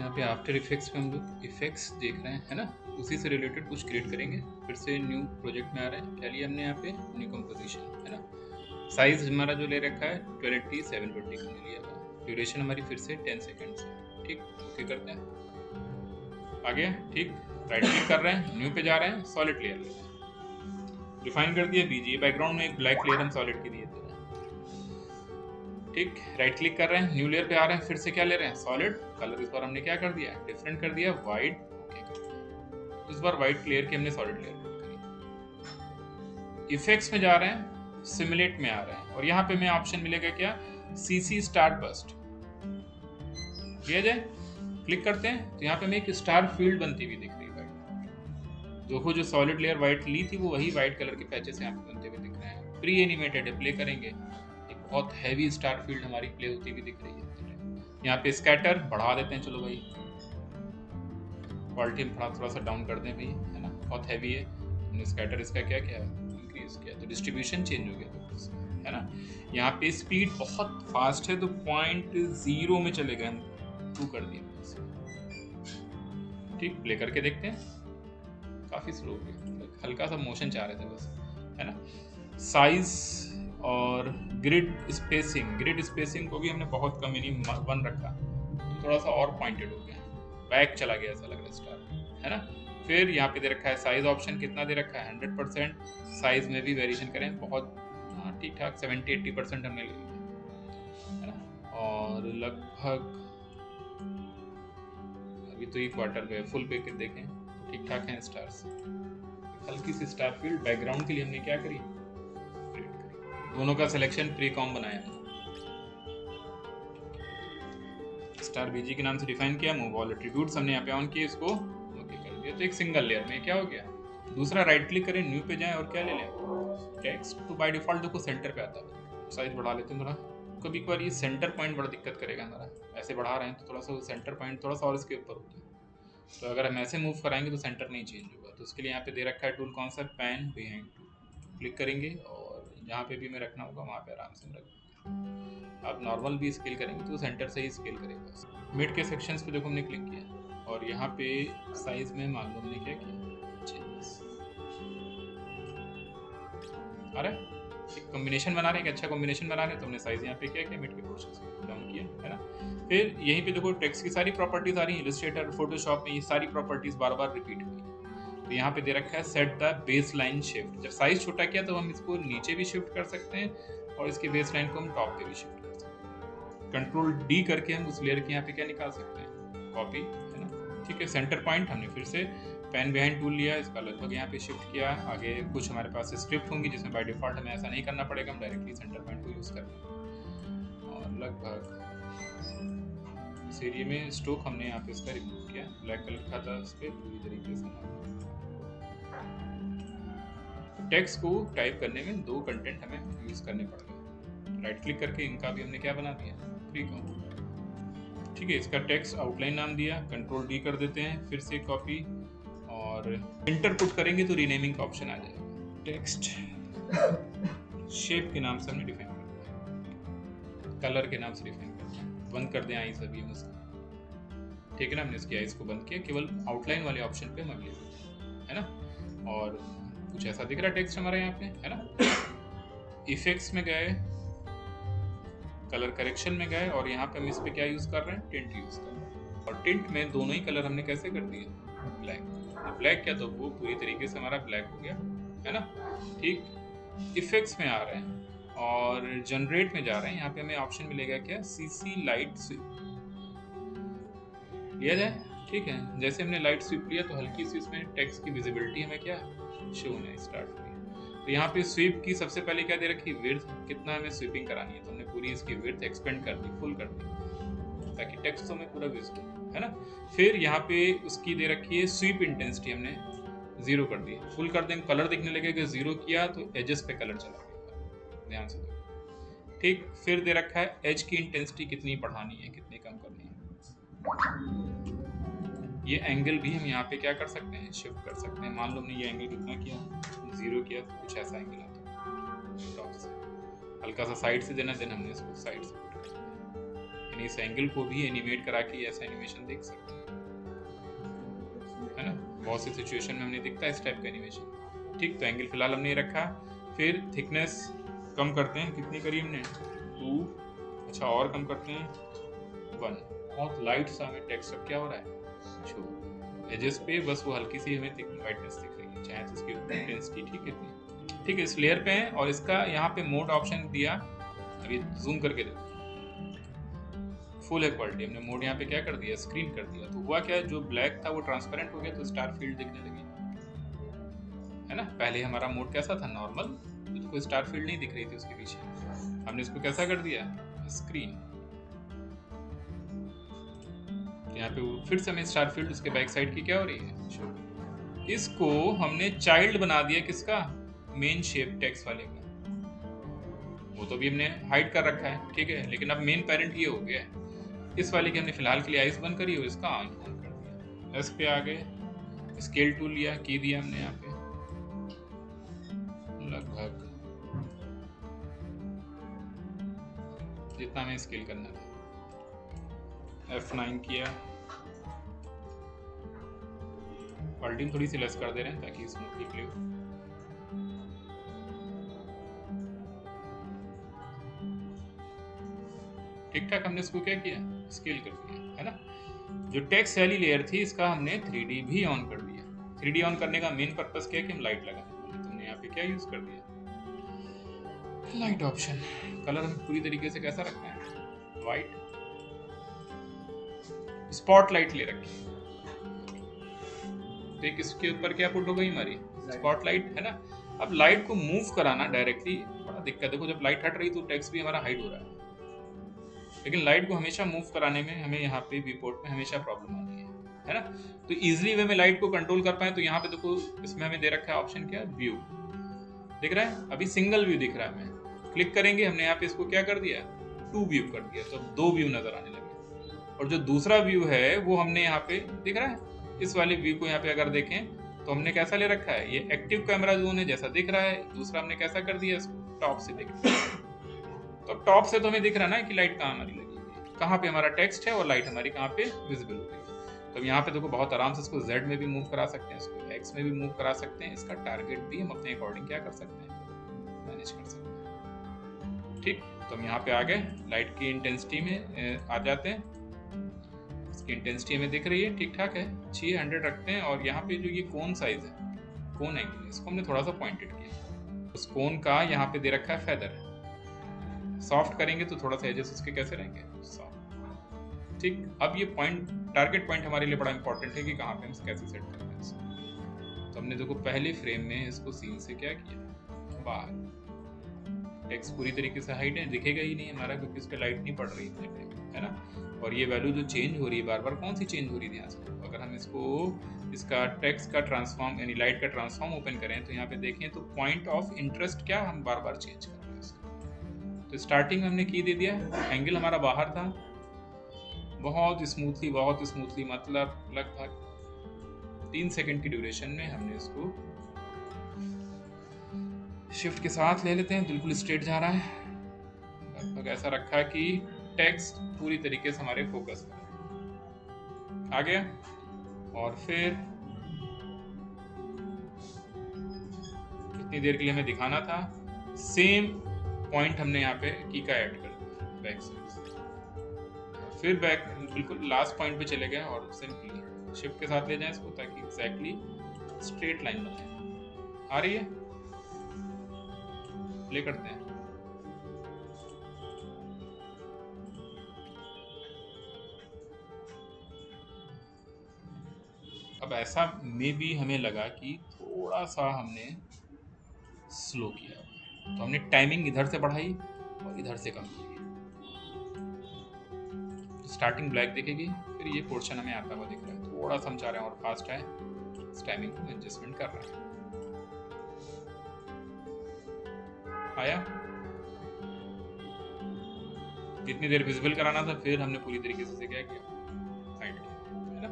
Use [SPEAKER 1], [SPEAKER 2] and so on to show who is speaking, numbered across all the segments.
[SPEAKER 1] यहाँ पे after effects में हम लोग इफेक्ट्स देख रहे हैं, है ना। उसी से रिलेटेड कुछ क्रिएट करेंगे। फिर से न्यू प्रोजेक्ट में आ रहे हैं। क्या लिया हमने यहाँ पे, न्यू कंपोजिशन, है ना। साइज हमारा जो ले रखा है 1280 720 का लिया हुआ है। ड्यूरेशन हमारी फिर से 10 सेकेंड्स है, ठीक। ओके करते हैं, आ गया, ठीक। राइट क्लिक कर रहे हैं, न्यू पे जा रहे हैं, सॉलिड लेयर ले रहे हैं, डिफाइन कर दिया बीजी। बैकग्राउंड में एक ब्लैक लेयर हम सॉलिड की दिए थे, ठीक। राइट क्लिक कर रहे हैं, न्यू लेयर पे आ रहे हैं, फिर से क्या ले रहे हैं, सॉलिड। कलर इस बार हमने क्या कर दिया, डिफरेंट कर दिया, वाइट। ओके कर दिया, इस बार वाइट लेयर की हमने सॉलिड लेयर करी। इफेक्ट्स में जा रहे हैं, सिमुलेट में आ रहे हैं, और यहाँ पे हमें ऑप्शन मिलेगा क्या, सीसी स्टार बस्ट किया जाए। क्लिक करते हैं तो यहाँ पे हमें एक स्टार फील्ड बनती हुई दिख रही है वाइट। देखो जो सॉलिड लेयर वाइट ली थी वो वही वाइट कलर के पैचेस यहाँ पे बनते हुए दिख रहे हैं। प्री एनिमेटेड है, प्ले करेंगे, बहुत हैवी स्टार फील्ड हमारी प्ले होती हुई दिख रही है। यहाँ पे स्कैटर बढ़ा देते हैं, चलो भाई क्वालिटी हम थोड़ा सा डाउन कर दें भाई, है ना, बहुत हैवी है। हमने स्कैटर इसका क्या किया, इंक्रीज किया, तो डिस्ट्रीब्यूशन चेंज हो गया, है ना। यहाँ पे स्पीड बहुत फास्ट है तो 0.0 में चले गए, हम 2 कर दिया, ठीक। प्ले करके देखते हैं, काफी स्लो हो गया, हल्का सा मोशन चाह रहे थे बस, है ना। साइज और ग्रिड स्पेसिंग को भी हमने बहुत कम, यानी 1 रखा, तो थोड़ा सा और पॉइंटेड हो गया, बैक चला गया ऐसा लग रहा है स्टार, है ना। फिर यहाँ पे दे रखा है साइज ऑप्शन, कितना दे रखा है 100%। साइज में भी वेरिएशन करें, बहुत ठीक ठाक 70-80% हमने ले लिया, है ना। और लगभग अभी तो ये क्वार्टर पे, फुल पे देखें ठीक ठाक है स्टार्स। हल्की सी स्टार फील्ड बैकग्राउंड के लिए हमने क्या करी, दोनों का सिलेक्शन प्री कॉम बनाया, स्टार बीजी के नाम से डिफाइन किया। मूव ऑल एट्रीब्यूट्स हमने यहाँ पे ऑन किए, इसको ओके कर दिया, तो एक सिंगल लेयर में क्या हो गया। दूसरा राइट क्लिक करें, न्यू पे जाएं और क्या ले लें, टेक्स्ट। तो बाय डिफॉल्ट देखो सेंटर पे आता है, साइज बढ़ा लेते हैं थोड़ा। कभी कभार ये सेंटर पॉइंट बड़ा दिक्कत करेगा हमारा, ऐसे बढ़ा रहे हैं तो थोड़ा सा सेंटर पॉइंट थोड़ा सा और इसके ऊपर होता है, तो अगर हम ऐसे मूव कराएंगे तो सेंटर नहीं चेंज होगा। तो उसके लिए यहाँ पे दे रखा है टूल कौन सा, पैन बिहाइंड टूल। क्लिक करेंगे और जहाँ पे भी मैं रखना होगा वहाँ पे आराम से रख। आप नॉर्मल भी स्केल करेंगे तो सेंटर से ही स्केल करेगा। मिड के सेक्शंस पे देखो हमने क्लिक किया और यहाँ पे साइज में मान लो हमने क्या किया, चेंजेस आ रहा है। एक कॉम्बिनेशन बना रहे हैं, अच्छा कॉम्बिनेशन बना रहे हैं, तो हमने साइज यहाँ पे क्या किया, मिड के पोर्शन से डाउन किया, है ना। फिर यहीं पे देखो टेक्स्ट की सारी प्रॉपर्टीज आ रही है, इलस्ट्रेटर फोटोशॉप में ये सारी प्रॉपर्टीज बार बार रिपीट हुई। तो यहाँ पे दे रखा है set the base line shift. जब साइज छोटा किया तो हम इसको नीचे भी शिफ्ट कर सकते हैं और इसके बेस लाइन को हम टॉप पे भी शिफ्ट कर सकते हैं। कंट्रोल डी करके हम उस लेयर के यहाँ पे क्या निकाल सकते हैं, कॉपी, है ना, ठीक है। सेंटर पॉइंट हमने फिर से पेन बिहाइंड टूल लिया, इसका लगभग यहाँ पे शिफ्ट किया। आगे कुछ हमारे पास स्क्रिप्ट होंगी जिसमें बाय डिफॉल्ट हमें ऐसा नहीं करना पड़ेगा, हम डायरेक्टली सेंटर पॉइंट को यूज करते हैं। और लगभग इस एरिया में स्ट्रोक हमने यहाँ पे इसका रिमूव किया, ब्लैक कलर का था उस पर पूरी तरीके से। टेक्स्ट को टाइप करने में 2 कंटेंट हमें यूज करने पड़ गए। राइट क्लिक करके इनका भी हमने क्या बना दिया, फ्री कॉम, ठीक है। इसका टेक्स्ट आउटलाइन नाम दिया, कंट्रोल डी कर देते हैं, फिर से कॉपी और इंटर पुट करेंगे तो रीनेमिंग का ऑप्शन आ जाएगा। टेक्स्ट शेप के नाम से हमने डिफाइन कर दिया, कलर के नाम से डिफाइन कर दिया। बंद कर दें आईज अभी हम इसका, ठीक है ना। हमने इसकी आईज को बंद किया, केवल आउटलाइन वाले ऑप्शन पे हम अवेलेबल, है ना। और कुछ ऐसा दिख रहा है टेक्स्ट हमारा यहाँ पे, है ना। इफेक्ट्स में गए, कलर करेक्शन में गए और यहाँ पे हम इस पे क्या यूज कर रहे हैं, टिंट यूज कर रहे हैं। और टिंट में दोनों ही कलर हमने कैसे कर दिए, ब्लैक। ब्लैक क्या, तो वो पूरी तरीके से हमारा ब्लैक हो गया, है ना, ठीक। इफेक्ट्स में आ रहे हैं और जनरेट में जा रहे हैं। यहाँ पे हमें ऑप्शन मिलेगा क्या, सीसी लाइट स्वीप लिया जाए, ठीक है। जैसे हमने लाइट स्वीप लिया तो हल्की सी इसमें टेक्स्ट की विजिबिलिटी हमें क्या शो होना स्टार्ट हुई। तो यहाँ पे स्वीप की सबसे पहले क्या दे रखी, विड्थ, कितना हमें स्वीपिंग करानी है, तो हमने पूरी इसकी विड्थ एक्सपेंड कर दी, फुल कर दी, ताकि टेक्स्ट तो हमें पूरा विजिबल, है ना। फिर यहाँ पे उसकी दे रखी है स्वीप इंटेंसिटी, हमने 0 कर दी, फुल कर देंगे, कलर दिखने लगेगा। 0 किया तो एजेस पे कलर चला गया, ध्यान से देखो, ठीक। फिर दे रखा है एज की इंटेंसिटी कितनी बढ़ानी है, कितनी कम करनी है। ये एंगल भी हम यहाँ पे क्या कर सकते हैं, शिफ्ट कर सकते हैं। मान लो हमने ये एंगल कितना किया, 0 किया, तो कुछ ऐसा एंगल आता है टॉप से। हल्का सा साइड से देना, देना हमने इसको साइड से, यानी इस एंगल को भी एनिमेट करा के ऐसा एनिमेशन देख सकते हैं, है ना। बहुत सी सिचुएशन में हमने दिखता है इस टाइप का एनिमेशन। ठीक, तो एंगल फिलहाल हमने रखा। फिर थिकनेस कम करते हैं, कितनी करी हमने 2, अच्छा और कम करते हैं 1। बहुत लाइट सा हमें टेक्स्ट अब क्या हो रहा है, जो एजेस पे बस वो हल्की सी हमें वाइटनेस दिख रही है, चाहे तो इसकी इंटेंसिटी ठीक है इतनी। ठीक है, इस लेयर पे है और इसका यहाँ पे मोड ऑप्शन दिया। अभी जूम करके देखो, फुल है क्वालिटी। हमने मोड यहाँ पे क्या कर दिया, स्क्रीन कर दिया। तो हुआ क्या, जो ब्लैक था वो ट्रांसपेरेंट हो गया, तो स्टार फील्ड दिखने लगी, है ना। पहले हमारा मोड कैसा था, नॉर्मल, तो कोई स्टार फील्ड नहीं दिख रही थी उसके पीछे। हमने इसको कैसा कर दिया, स्क्रीन। यहाँ पे फिर से हमें स्टार फील्ड उसके बैक साइड की क्या हो रही है, शो। इसको हमने चाइल्ड बना दिया किसका, मेन शेप टेक्स्ट वाले का। वो तो भी हमने हाइड कर रखा है, ठीक है, लेकिन अब मेन पेरेंट ये हो गया है। इस वाले की हमने फिलहाल के लिए आइस बंद करी और इसका ऑन कर दिया। एस पे आ गए, स्केल टूल लिया, की दिया हमने यहाँ पे लगभग जितना हमें स्केल करना था। F9 किया, क्वालिटी थोड़ी सी लेस कर दे रहे हैं ताकि स्मूथली क्लियर हो। ठीक ठाक हमने इसको क्या किया, स्केल कर दिया, है ना। जो टेक्स्ट वाली लेयर थी इसका हमने 3D भी ऑन कर दिया। 3D ऑन करने का मेन पर्पस क्या है कि हम लाइट लगाने, तुमने यहाँ पे क्या यूज कर दिया, लाइट ऑप्शन। कलर हमें पूरी तरीके से कैसा रखना है, वाइट। स्पॉटलाइट ले रखी, देख इसके ऊपर क्या पुट हो गई हमारी, स्पॉटलाइट, है ना। अब लाइट को मूव कराना डायरेक्टली बड़ा दिक्कत। देखो जब लाइट हट रही तो टेक्स्ट भी हमारा हाइड हो रहा है, लेकिन लाइट को हमेशा मूव कराने में हमें यहाँ पे व्यू पोर्ट में हमेशा प्रॉब्लम आती है ना। तो इजीली वे में लाइट को कंट्रोल कर पाए तो यहाँ पे देखो इसमें हमें दे रखा है ऑप्शन क्या, व्यू दिख रहा है। अभी सिंगल व्यू दिख रहा है, हमें क्लिक करेंगे, हमने यहाँ पे इसको क्या कर दिया, 2 व्यू कर दिया, तो 2 व्यू नजर आने लगे। और जो दूसरा व्यू है वो हमने यहाँ पे दिख रहा है, इस वाले व्यू को यहाँ पे अगर देखें तो हमने कैसा ले रखा है, ये एक्टिव कैमरा जोन है जैसा दिख रहा है। दूसरा हमने कैसा कर दिया, इसको टॉप से देख रहा है, तो टॉप से तो हमें दिख रहा है ना कि लाइट कहाँ हमारी लगी है, कहाँ पे हमारा टेक्स्ट है और लाइट हमारी कहाँ पे विजिबल हो रही है। तो यहाँ पे देखो बहुत आराम से इसको Z में भी मूव करा सकते हैं, इसको X में भी मूव करा सकते हैं। इसका टारगेट भी हम अपने अकॉर्डिंग क्या कर सकते हैं, मैनेज कर सकते हैं। ठीक, तो हम यहाँ पे आ गए, लाइट की इंटेंसिटी में आ जाते हैं। इसकी इंटेंसिटी हमें दिख रही है, ठीक ठाक है, 600 रखते हैं। और यहाँ पे जो ये कोन साइज है, कोन एंगल, इसको हमने थोड़ा सा पॉइंटेड किया। उस कोन का यहाँ पे दे रखा है फेदर, सॉफ्ट करेंगे तो थोड़ा सा एजेस उसके कैसे रहेंगे, सॉफ्ट। ठीक, अब ये पॉइंट, टारगेट पॉइंट हमारे लिए बड़ा इंपॉर्टेंट है कि कहाँ पे हम कैसे सेट करते हैं इसको। तो हमने देखो पहले फ्रेम में इसको सीन से क्या किया, बाहर। टेक्स्ट पूरी तरीके से हाइड है, दिखेगा ही नहीं हमारा क्योंकि उस पर लाइट नहीं पड़ रही इतने टाइम, है ना। और ये वैल्यू जो चेंज हो रही है बार बार, कौन सी चेंज हो रही है ध्यान से। अगर हम इसको, इसका टेक्स्ट का ट्रांसफॉर्म यानी लाइट का ट्रांसफॉर्म ओपन करें तो यहाँ पे देखें तो पॉइंट ऑफ इंटरेस्ट क्या हम बार बार चेंज कर रहे हैं इसका। तो स्टार्टिंग में हमने की दे दिया, एंगल हमारा बाहर था, बहुत स्मूथली मतलब लगभग 3 सेकंड की ड्यूरेशन में हमने इसको शिफ्ट के साथ ले लेते हैं, बिल्कुल स्ट्रेट जा रहा है, लगभग ऐसा रखा है कि टेक्स्ट पूरी तरीके से हमारे फोकस में आ गया। और फिर कितनी देर के लिए हमें दिखाना था, सेम पॉइंट हमने यहाँ पे की का ऐड कर दिया बैक से, फिर बैक बिल्कुल लास्ट पॉइंट पे चले गए और सिंपली शिफ्ट के साथ ले जाएं इसको ताकि एग्जैक्टली स्ट्रेट लाइन बने। आ रही है, प्ले करते हैं। अब ऐसा में भी हमें लगा कि थोड़ा सा हमने स्लो किया, तो हमने टाइमिंग इधर से बढ़ाई और इधर से कम की। स्टार्टिंग ब्लैक दिखेगी, फिर ये पोर्शन हमें आता हुआ दिख रहा है, थोड़ा सा हम चाह रहे हैं और फास्ट है, इस टाइमिंग को एडजस्टमेंट कर रहे हैं। आया, जितनी देर विजिबल कराना था फिर हमने पूरी तरीके से क्या किया, साइड किया, है ना।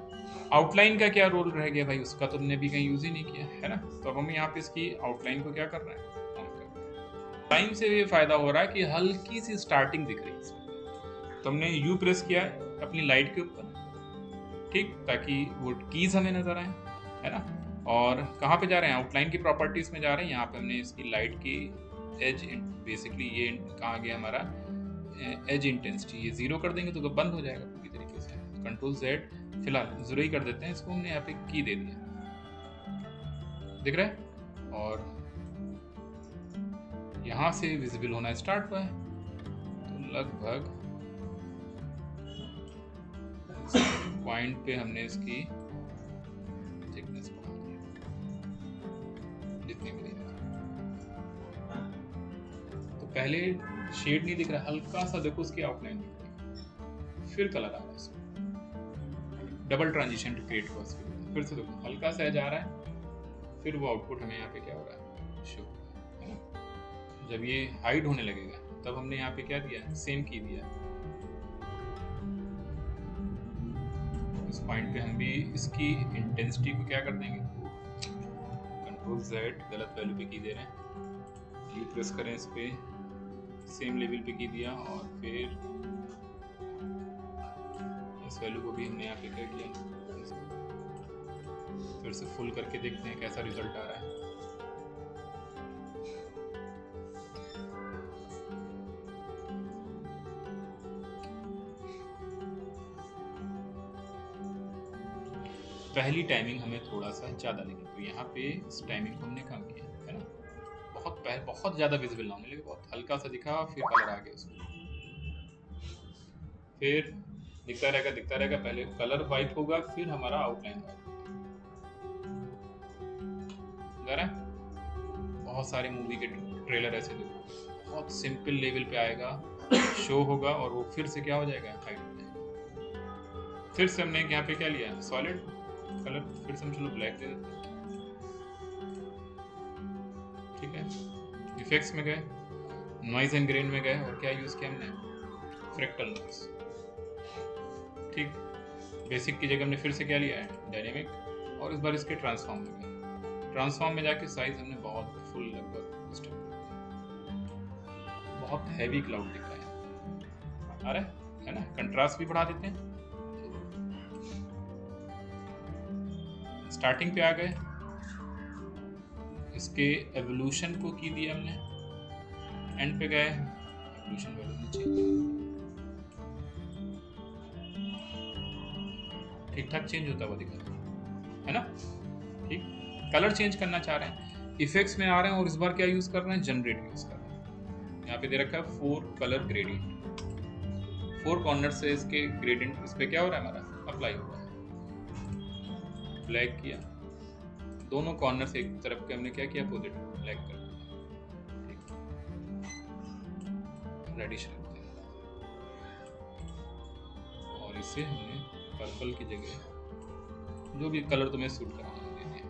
[SPEAKER 1] आउटलाइन का क्या रोल रह गया भाई, उसका तो हमने भी कहीं यूज ही नहीं किया, है ना। तो अब हम यहाँ पे इसकी आउटलाइन को क्या कर रहे हैं, ऑन कर रहे हैं। टाइम से ये फायदा हो रहा है कि हल्की सी स्टार्टिंग दिख रही है, तो हमने यू प्रेस किया अपनी लाइट के ऊपर, ठीक, ताकि वो कीज हमें नजर आए, है ना। और कहाँ पे जा रहे हैं, आउटलाइन की प्रॉपर्टीज में जा रहे हैं। यहाँ पे हमने इसकी लाइट की एज, बेसिकली ये कहाँ गया हमारा एज इंटेंसिटी, ये 0 कर देंगे तो बंद हो जाएगा पूरी तरीके से। कंट्रोल Z, फिलहाल 0 ही कर देते हैं इसको, हमने यहाँ पे की दे दिया, दिख रहा है। और यहाँ से विजिबल होना स्टार्ट हुआ है, तो लगभग पॉइंट पे हमने इसकी थिकनेस बढ़ा दी जितनी भी दिख रहा। तो पहले शेड नहीं दिख रहा, हल्का सा देखो उसकी आउटलाइन दिख रही, फिर कलर आ रहा है इसमें, डबल ट्रांजिशन क्रिएट हुआ इसमें। फिर से देखो हल्का सा जा रहा है, फिर वो आउटपुट हमें यहाँ पे क्या हो रहा है, शो, है ना। जब ये हाइड होने लगेगा तब हमने यहाँ पे क्या दिया, सेम की दिया। इस पॉइंट पे हम भी इसकी इंटेंसिटी को क्या कर देंगे, कंट्रोल Z, गलत वैल्यू पे की दे रहे हैं, यू प्रेस करें इस पे, सेम लेवल पे की दिया, और फिर इस वैल्यू को भी हमने यहाँ पे क्या किया, फिर से फुल करके देखते हैं कैसा रिजल्ट आ रहा है। पहली टाइमिंग हमें थोड़ा सा ज़्यादा लगी, तो यहाँ पे इस टाइमिंग को हमने कम किया, है ना। बहुत ज़्यादा विजिबल ना होने लगे, बहुत हल्का सा दिखा, फिर कलर आ गया उसमें, फिर दिखता रहेगा, पहले कलर वाइप होगा, फिर हमारा आउटलाइन वाइप होगा। बहुत सारे मूवी के ट्रेलर ऐसे देखो, बहुत सिंपल लेवल पे आएगा, शो होगा, और वो फिर से क्या हो जाएगा, हाइड हो जाएगा। फिर से हमने यहाँ पे क्या लिया, सॉलिड कलर, फिर से हम चलो ब्लैक दे देते हैं, ठीक है। इफेक्ट्स में गए, नॉइज एंड ग्रेन में गए, और क्या यूज किया हमने, फ्रैक्टल नॉइज, ठीक। बेसिक की जगह हमने फिर से क्या लिया है, डायनेमिक, और इस बार इसके ट्रांसफॉर्म में गए। ट्रांसफॉर्म में जाके साइज हमने बहुत फुल लगभग स्टेप, बहुत हैवी क्लाउड दिख रहा है, आ रहा है ना। कंट्रास्ट भी बढ़ा देते हैं, स्टार्टिंग पे आ गए, इसके एवोल्यूशन को की दिया हमने, एंड पे गए, एवोल्यूशन वैल्यू नीचे, ठीक ठाक चेंज होता हुआ दिख रहा है ना, ठीक। कलर चेंज करना चाह रहे हैं, इफेक्ट्स में आ रहे हैं, और इस बार क्या यूज कर रहे हैं, जनरेट यूज कर रहे हैं। यहाँ पे दे रखा है 4 कलर ग्रेडियंट, 4 कॉर्नर से इसके ग्रेडियंट इस पे क्या हो रहा है, हमारा अप्लाई हो रहा है। ब्लैक किया, दोनों कॉर्नर से एक तरफ के हमने क्या किया, पॉजिटिव ब्लैक कर दिया, ठीक। रेडिश रखते हैं, और इसे हमने पर्पल की जगह जो भी कलर तुम्हें सूट कराना दे दिया।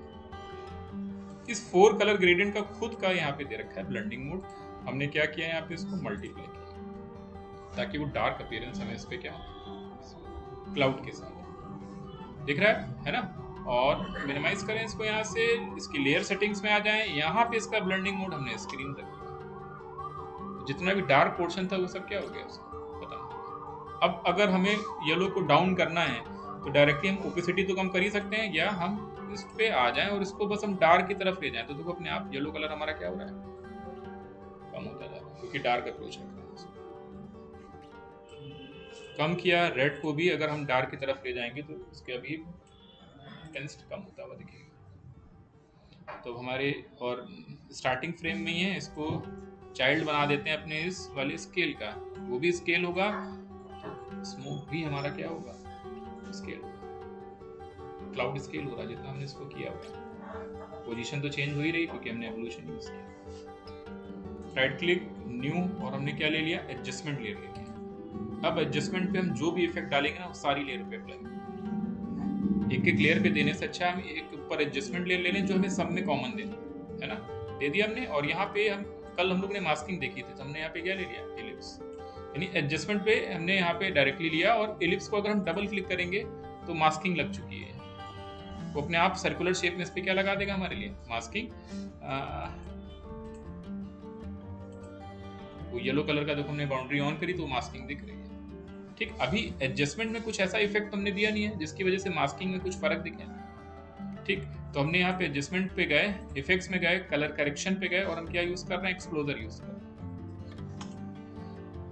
[SPEAKER 1] इस 4 कलर ग्रेडियंट का खुद का यहाँ पे दे रखा है ब्लेंडिंग मोड, हमने क्या किया यहाँ पे इसको मल्टीप्लाई किया, ताकि वो डार्क अपीयरेंस हमें इस पे क्या, क्लाउड के साथ दिख रहा है ना। और मिनिमाइज करें इसको, यहाँ से इसकी लेयर सेटिंग्स में आ जाएं, यहाँ पे इसका ब्लेंडिंग मोड हमने स्क्रीन तक किया, जितना भी डार्क पोर्शन था वो सब क्या हो गया उसका खत्म हो गया। अब अगर हमें येलो को डाउन करना है तो डायरेक्टली हम ओपेसिटी तो कम कर ही सकते हैं, या हम इस पे आ जाएं और इसको बस हम डार्क की तरफ ले जाएं, तो देखो अपने आप येलो कलर हमारा क्या हो रहा है, कम होता जा रहा है, क्योंकि डार्क अप्रोच रख रहे हैं इसको। कम किया, रेड को भी अगर हम डार्क की तरफ ले जाएंगे तो इसके अभी इंटेंसिटी कम होता हुआ दिखेगा। तो हमारे और स्टार्टिंग फ्रेम में ही है, इसको चाइल्ड बना देते हैं अपने इस वाले स्केल का, वो भी स्केल होगा, तो स्मोक भी हमारा क्या होगा, स्केल होगा, क्लाउड स्केल हो रहा है जितना हमने इसको किया हुआ। पोजीशन तो चेंज हो ही रही क्योंकि हमने एवोल्यूशन यूज किया। राइट क्लिक, न्यू, और हमने क्या ले लिया, एडजस्टमेंट लेयर ले लिया। अब एडजस्टमेंट पे हम जो भी इफेक्ट डालेंगे ना वो सारी लेयर पे अप्लाई करेंगे। एक एक लेयर पे देने से अच्छा हम एक ऊपर एडजस्टमेंट लेयर ले लें जो हमें सब में कॉमन देना है ना, दे दिया हमने। और यहाँ पे कल हम लोग ने मास्किंग देखी थी, तो हमने यहाँ पे क्या ले लिया, एलिप्स, यानी एडजस्टमेंट पे हमने यहाँ पे डायरेक्टली लिया, और एलिप्स को अगर हम डबल क्लिक करेंगे तो मास्किंग लग चुकी है, वो अपने आप सर्कुलर शेप में इस पे क्या लगा देगा हमारे लिए, मास्किंग। वो येलो कलर का देखो हमने बाउंड्री ऑन करी तो मास्किंग दिख रही है, ठीक, अभी एडजस्टमेंट में कुछ ऐसा इफेक्ट हमने दिया नहीं है जिसकी वजह से मास्किंग में कुछ फर्क दिखे। ठीक, तो हमने यहाँ पे एडजस्टमेंट पे गए, इफेक्ट्स में गए, कलर करेक्शन पे गए और हम क्या यूज कर रहे हैं, एक्सप्लोजर यूज कर रहे हैं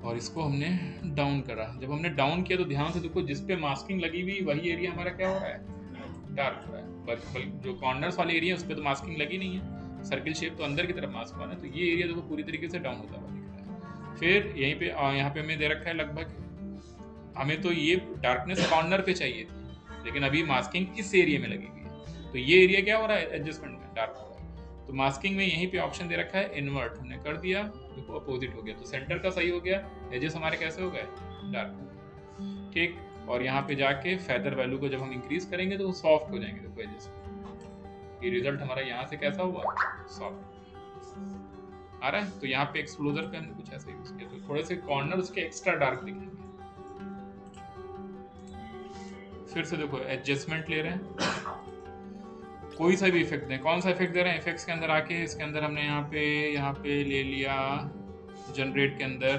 [SPEAKER 1] और इसको हमने डाउन करा। जब हमने डाउन किया तो ध्यान से देखो, जिस पे मास्किंग लगी हुई वही एरिया हमारा क्या हो रहा है, डार्क हो रहा है। बल्कि जो कॉर्नर्स वाले एरिया उस पर तो मास्किंग लगी नहीं है, सर्किल शेप तो अंदर की तरफ मास्क हुआ है, तो ये एरिया देखो पूरी तरीके से डाउन होता हुआ दिख रहा है। फिर यहीं पे यहाँ पे हमें दे रखा है लगभग, हमें तो ये डार्कनेस कॉर्नर पे चाहिए थी, लेकिन अभी मास्किंग इस एरिया में लगी हुई है, तो ये एरिया क्या हो रहा है, एडजस्टमेंट में डार्क हो रहा है। तो मास्किंग में यहीं पे ऑप्शन दे रखा है इन्वर्ट, हमने कर दिया, देखो अपोजिट हो गया, तो सेंटर का सही हो गया, एजेस हमारे कैसे हो गए, डार्क। ठीक, और यहाँ पे जाके फेदर वैल्यू को जब हम इंक्रीज करेंगे तो वो सॉफ्ट हो जाएंगे, देखो एजेस। ये रिजल्ट हमारा यहाँ से कैसा हुआ, सॉफ्ट आ रहा है। तो यहाँ पे एक्सप्लोजर पे हमने कुछ ऐसा यूज किया, तो थोड़े से कॉर्नर उसके एक्स्ट्रा डार्क दिखेंगे। फिर से देखो एडजस्टमेंट ले रहे हैं, कोई सा भी इफेक्ट दें, कौन सा इफेक्ट दे रहे हैं, इफेक्ट्स के अंदर आके इसके अंदर हमने यहाँ पे ले लिया जनरेट के अंदर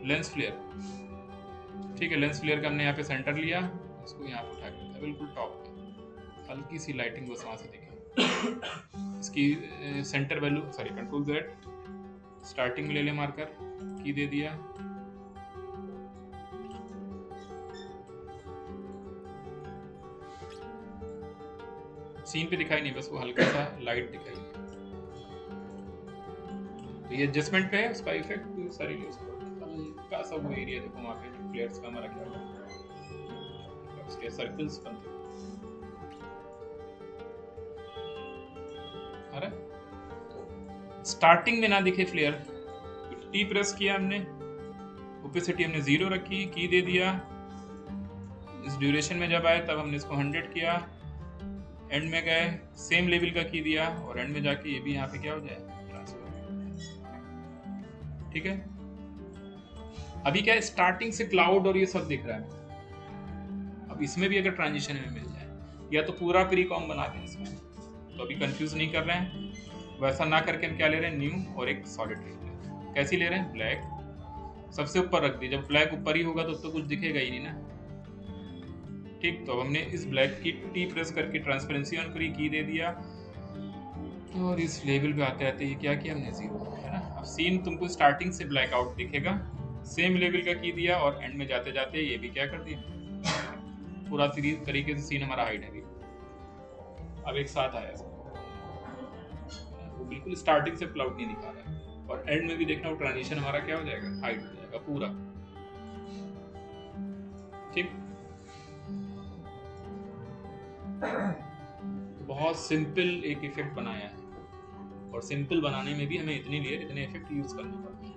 [SPEAKER 1] लेंस फ्लेयर। ठीक है, लेंस फ्लेयर का हमने यहाँ पे सेंटर लिया, इसको यहाँ पे उठा के रखा बिल्कुल टॉप पे, हल्की सी लाइटिंग बस वहां से दिखे। इसकी centre value, sorry control Z, starting में ले ले मार्कर, की दे दिया, सीन पे दिखाई नहीं, बस वो हल्का सा लाइट दिखाई। तो ये एडजस्टमेंट पे है, उसका इफेक्ट सारी हल्का सा वो एरिया देखो वहाँ पे फ्लेयर्स का हमारा क्या हुआ, उसके सर्कल्स बनते अरे स्टार्टिंग में ना दिखे फ्लेयर, टी प्रेस किया हमने, ओपेसिटी हमने 0 रखी, की दे दिया, इस ड्यूरेशन में जब आए तब हमने इसको 100 किया, एंड में गए सेम लेवल का की दिया और एंड में जाके ये भी यहाँ पे क्या हो जाए, ट्रांसफर। ठीक है, अभी क्या है, स्टार्टिंग से क्लाउड और ये सब दिख रहा है। अब इसमें भी अगर ट्रांजिशन में मिल जाए, या तो पूरा प्री कॉम बना दें इसमें, तो अभी कंफ्यूज नहीं कर रहे हैं, वैसा ना करके हम क्या ले रहे हैं, न्यू और एक सॉलिड ले रहे हैं। कैसी ले रहे हैं, ब्लैक सबसे ऊपर रख दी, जब ब्लैक ऊपर ही होगा तो कुछ दिखेगा ही नहीं ना। ठीक, तो हमने इस ब्लैक की टी प्रेस करके ट्रांसपेरेंसी ऑन करी, की दे दिया और इस लेवल पे आते आते ये क्या किया हमने, 0 है ना। अब सीन तुमको स्टार्टिंग से ब्लैक आउट दिखेगा, सेम लेवल का की दिया और एंड में जाते जाते ये भी क्या कर दिया, पूरा तरीके से सीन हमारा हाइड है। अब एक साथ आया, वो बिल्कुल स्टार्टिंग से क्लाउड नहीं दिखा रहा है और एंड में भी देखना वो ट्रांजिशन हमारा क्या हो जाएगा, हाइड हो जाएगा पूरा। ठीक, बहुत सिंपल एक इफेक्ट बनाया है और सिंपल बनाने में भी हमें इतनी लेयर, इतने इफेक्ट यूज करने पड़ते हैं।